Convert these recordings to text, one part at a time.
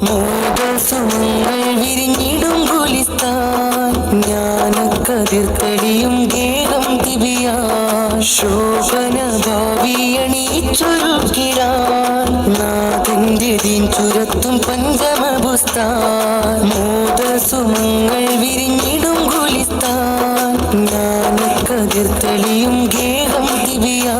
മോദസുമങ്ങൾ വിരിഞ്ഞിടും ഗുലിസ്ഥാൻ ജ്ഞാനക്കതിർത്തടിയും ഗേഹം തിബിയാ ശോഭന ഭാവിയണീച്ചൊരുക്കിടാൻ നാഥന്റെ ദീൻ ചുരത്തും പഞ്ചമബുസ്താൻ മോദസുമങ്ങൾ വിരിഞ്ഞിടും ഗുലിസ്ഥാൻ ജ്ഞാനക്കതിർത്തടിയും ഗേഹം തിബിയാ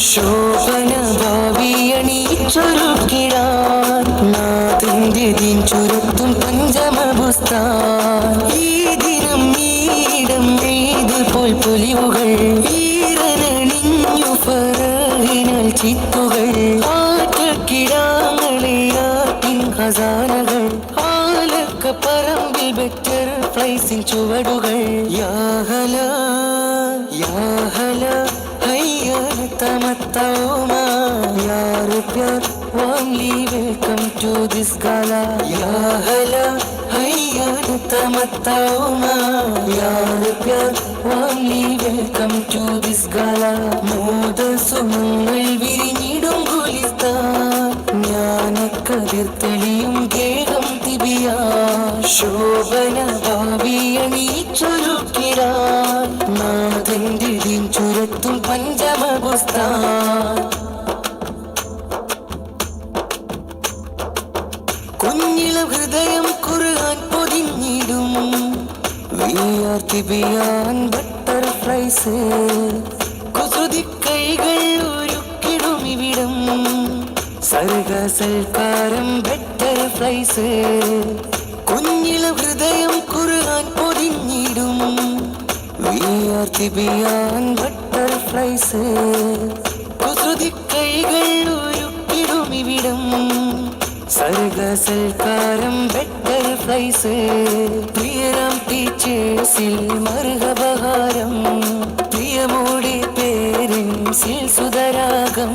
ശോഭന ഭാവിയണീച്ചൊരുക്കിടാൻ നാഥന്റെ ദീൻ ചുരത്തും പഞ്ചമബുസ്താൻ ഈ ദിനം ഈടം എയ്ത് പോൽ പൊലിവുകൾ ഈറനണിഞ്ഞു ഫറഹിനാൽ ചിത്തുകൾ ആറ്റക്കിടാങ്ങളെ ആറ്റിൻ ഖസാനകൾ ആലക്ക പറമ്പിൽ ബെറ്റർ ഫ്ലൈസിൻ ചുവടുകൾ യാഹല യാഹല തമത്തൗമാ യാർ Pyaar warmly welcome to this gala ya hala hayya tamattauma yaar pyar warmly welcome to this gala മോദസുമങ്ങൾ വിരിഞ്ഞിടും ഗുലിസ്ഥാൻ ജ്ഞാനക്കതിർത്തളിയും ഗേഹം തിബിയാ ശോഭന ഭാവിയണീച്ചൊരുക്കിടാൻ നാഥന്റെ ദീൻ ചുരത്തും പഞ്ചമബുസ്താൻ കുഞ്ഞിളം ഹൃദയം ഖുർആൻ പൊതിഞ്ഞിടും വിയാൻ ബട്ടർഫ്ലൈസ് കുസൃതി കൈകൾ ഒരുക്കിടും ഇവിടം സർഗസൽക്കാരം ബട്ടർഫ്ലൈസ് കുഞ്ഞിളം ഹൃദയം ഖുർആൻ പൊതിഞ്ഞിടും വിയാൻ ബട്ടർഫ്ലൈസ് കുസൃതി കൈകൾ ഒരുക്കിടും ഇവിടം സർഗസൽക്കാരം ബട്ടർഫ്ലൈസ് പ്രിയരാം ടീച്ചേഴ്സിൽ മർഹബഹാരം പ്രിയമോടെ പേരൻസിൽ സുതരാഗം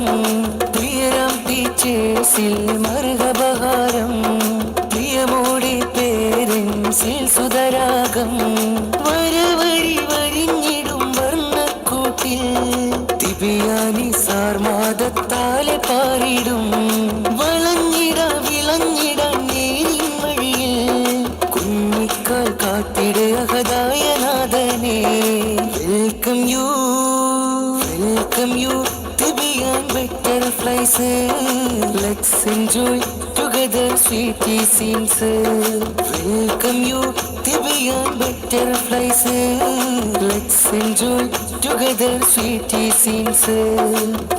പ്രിയരാം ടീച്ചേഴ്സിൽ മർഹബഹാരം പ്രിയമോടെ പേരൻസിൽ സുതരാഗം വരവരി വരിഞ്ഞിടും വർണ്ണക്കൂട്ടിൽ തിബിയാനി സാർമാദത്താലെ പാറിടും വിളഞ്ഞിടാൻ നേരിൻ വഴിയിൽ കുഞ്ഞിക്കാൽ കാത്തിട് അഹദായ നാഥനെ welcome you Thibiyan butterflies let's enjoy together sweetie scenes welcome you Thibiyan butterflies let's enjoy together sweetie scenes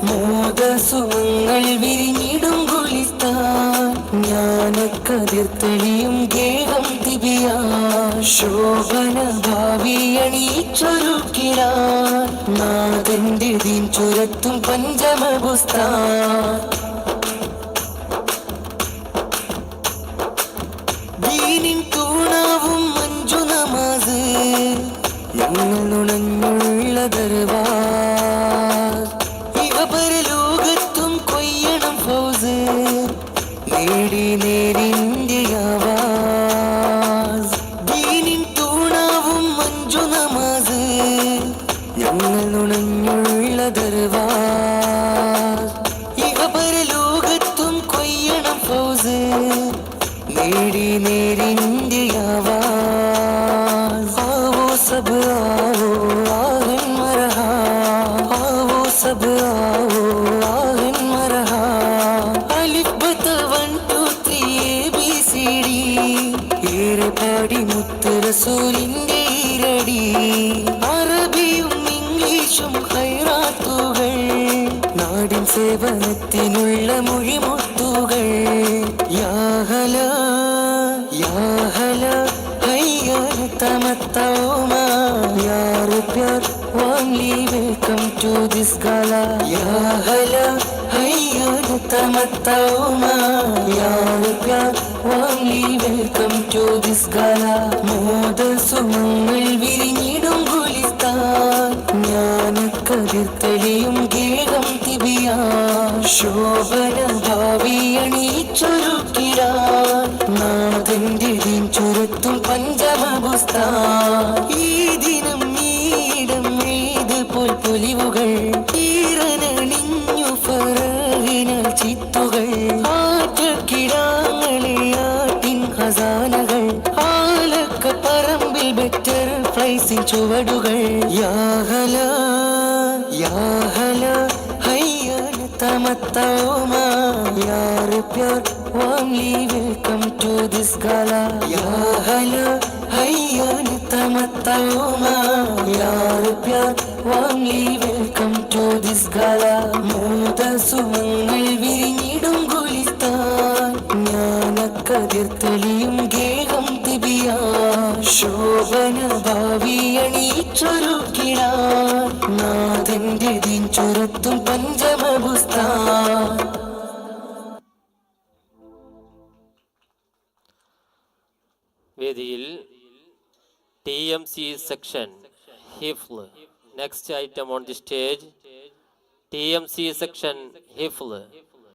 മോദസുമങ്ങൾ വിരിഞ്ഞിടും ഗുലിസ്ഥാൻ ജ്ഞാനക്കതിർത്തളിയും ഗേഹം തിബിയാ ശോഭന ഭാവിയണീച്ചൊരുക്കിടാൻ നാഥന്റെ ദീൻ ചുരത്തും പഞ്ചമബുസ്താൻ ദീനിൻ തൂണാവും മഞ്ജു നമാസ് ഞങ്ങൾ നുണഞ്ഞുള്ള ദർബാർ ഇഹപരലോകത്തും കൊയ്യണം ഫൗസ് നേടി നേരിന്റെ ആവാസ് ദീനിൻ തൂണാവും മഞ്ജു നമാസ് ഞങ്ങൾ നുണഞ്ഞുള്ള ദർബാർ ഇഹപരലോകത്തും കൊയ്യണം ഫൗസ് നേടി നേരിന്റെ ആവാസ് ആവോ സബ് ആവോ ആഹൻ മരഹാ ആവോ സബ് ആവോ ആഹൻ മരഹാ അലിഫ് ബത 1 2 3 ABCD ഏറെ പാടി മുത്ത് റസൂലിന്റെ ഈരടി അറബിയും ഇംഗ്ലീഷും ഖൈറാത്തുകൾ നാടിൻ സേവനത്തിനുള്ള മൊഴിമുത്തുകൾ യാഹല ഹയ്യാ തമത്തൗമാ യാർ Pyaar warmly welcome to this gala യാഹല ഹയ്യാ തമത്തൗമാ Yar Pyaar warmly welcome to this gala മോദസുമങ്ങൾ വിരിഞ്ഞിടും ഗുലിസ്ഥാൻ ജ്ഞാനക്കതിർത്തളിയും ഗേഹം തിബിയാ ശോഭന ഭാവിയണീച്ചൊരുക്കിടാൻ നാഥന്റെ ദീൻ ചുരത്തും പഞ്ചമബുസ്താൻ ഈ ദിനം ഈടം എയ്ത് പോൽ പൊലിവുകൾ ഈറനണിഞ്ഞു ഫറഹിനാൽ ചിത്തുകൾ ആറ്റക്കിടാങ്ങളെ ചുവടുകൾ യാഹല യാഹല ഹയ്യാൻ തമത്തൗമാ യാർ Pyaar warmly welcome to this gala യാഹല ഹയ്യാൻ തമത്തൗമാ Yar Pyaar warmly welcome to this gala മോദസുമങ്ങൾ വിരിഞ്ഞിടും ഗുലിസ്ഥാൻ ജ്ഞാനക്കതിർ തെളിയും ഗേഹം തിബിയാ ശോഭന ഭാവി അണിയിച്ചൊരുക്കിടാൻ നാഥന്റെ ദിൻ ചുരത്തും പഞ്ചമബുസ്താൻ. വേദിയിൽ TMC section Hifl. Next item on the stage, TMC section Hifl.